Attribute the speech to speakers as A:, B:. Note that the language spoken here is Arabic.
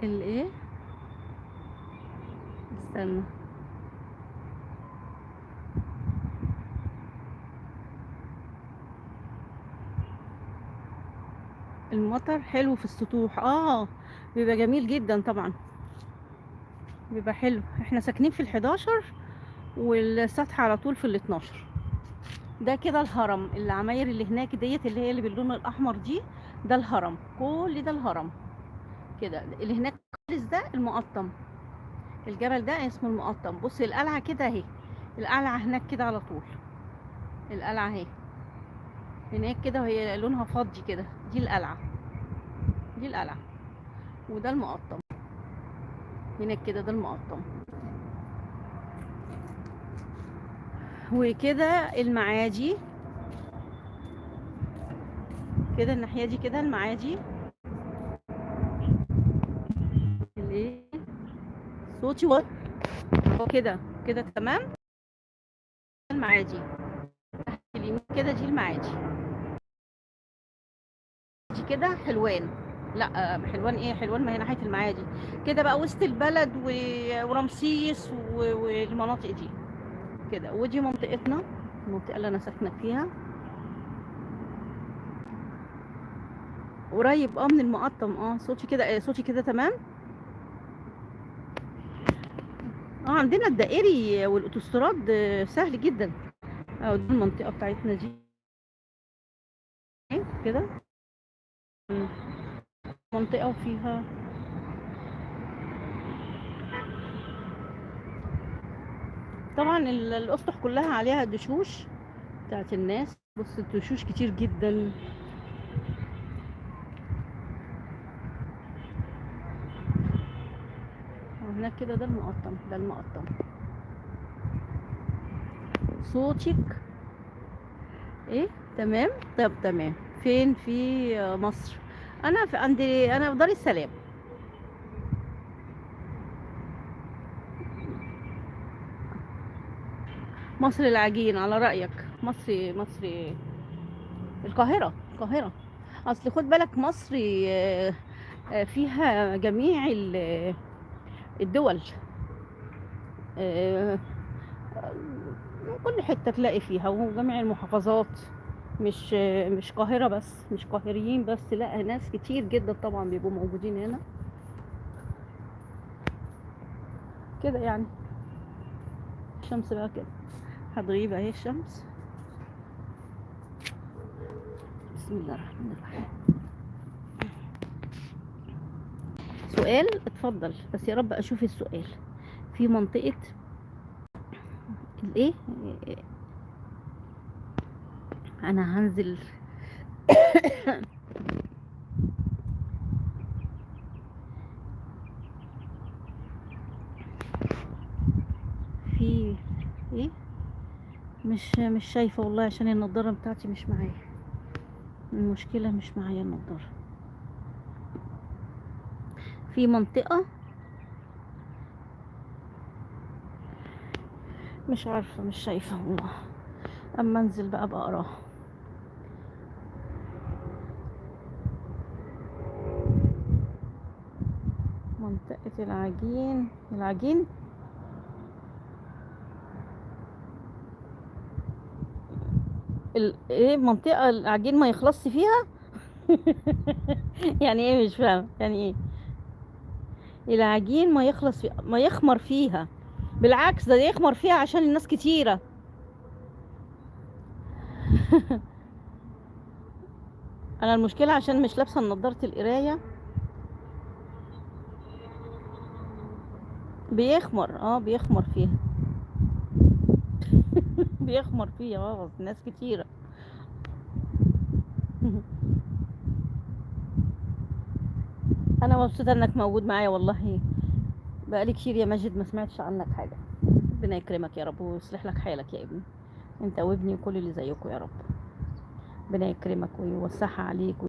A: الايه؟ استنى. المطر حلو في السطوح، بيبقى جميل جدا طبعا، بيبقى حلو. احنا ساكنين في ال11 والسطح على طول في ال12. ده كده الهرم، العماير اللي هناك ديت اللي هي اللي باللون الاحمر دي، ده الهرم، كل ده الهرم كده. اللي هناك خالص ده المقطم، الجبل ده اسمه المقطم. بص القلعه كده اهي، القلعه هناك كده على طول، القلعه اهي هناك كده وهي لونها فضي كده، دي القلعه، دي القلعه. وده المقطم هناك كده، ده المقطم. وكده المعادي كده الناحيه دي كده المعادي. الايه؟ صوتي واضح؟ هو كده كده تمام. المعادي اليمين كده دي المعادي، دي كده حلوان. لا حلوان ايه، حلوان ما هي ناحيه المعادي كده بقى، وسط البلد ورمسيس والمناطق دي كده. ودي منطقتنا، المنطقه اللي انا ساكنه فيها، قريب من المقطم. صوتي كده صوتي كده تمام. عندنا الدائري والاوتوستراد سهل جدا. دي المنطقه بتاعتنا دي كده، منطقه وفيها طبعا الاسطح كلها عليها دشوش بتاعت الناس. بص الدشوش كتير جدا. وهناك كده ده المقطم، ده المقطم. صوتك ايه؟ تمام. طب تمام. فين؟ في مصر. انا في عندي، انا في دار السلام. مصر العجين على رأيك. مصر القاهرة، القاهرة. اصل خد بالك مصر فيها جميع الدول، آه، كل حتة تلاقي فيها، وجميع المحافظات. مش قاهرة بس، مش قاهريين بس، لا ناس كتير جدا طبعا بيبقوا موجودين هنا كده يعني. الشمس بقى كده هتغيب اهي الشمس. بسم الله الرحمن الرحيم. سؤال؟ اتفضل بس يا رب اشوف السؤال. في منطقة الايه؟ انا هنزل. في ايه؟ مش شايفة والله عشان النضارة بتاعتي مش معايا. المشكلة مش معايا النضارة. في منطقة مش عارفة، مش شايفة والله. اما انزل بقى بقراها. منطقة العجين، العجين. ايه منطقة العجين ما يخلصش فيها؟ يعني ايه؟ مش فاهمة يعني ايه العجين ما يخلص ما يخمر فيها. بالعكس، ده يخمر فيها عشان الناس كتيرة. انا المشكلة عشان مش لابسة نضارة القراية. بيخمر، بيخمر فيها. بيخمر فيها ناس كتيرة. انا مبسوطة انك موجود معايا والله. بقالي كتير يا ماجد ما سمعتش عنك حاجة. ربنا يكرمك يا رب ويصلح لك حالك يا ابني، انت وابني وكل اللي زيكم يا رب. ربنا يكرمك ويوسعها عليك.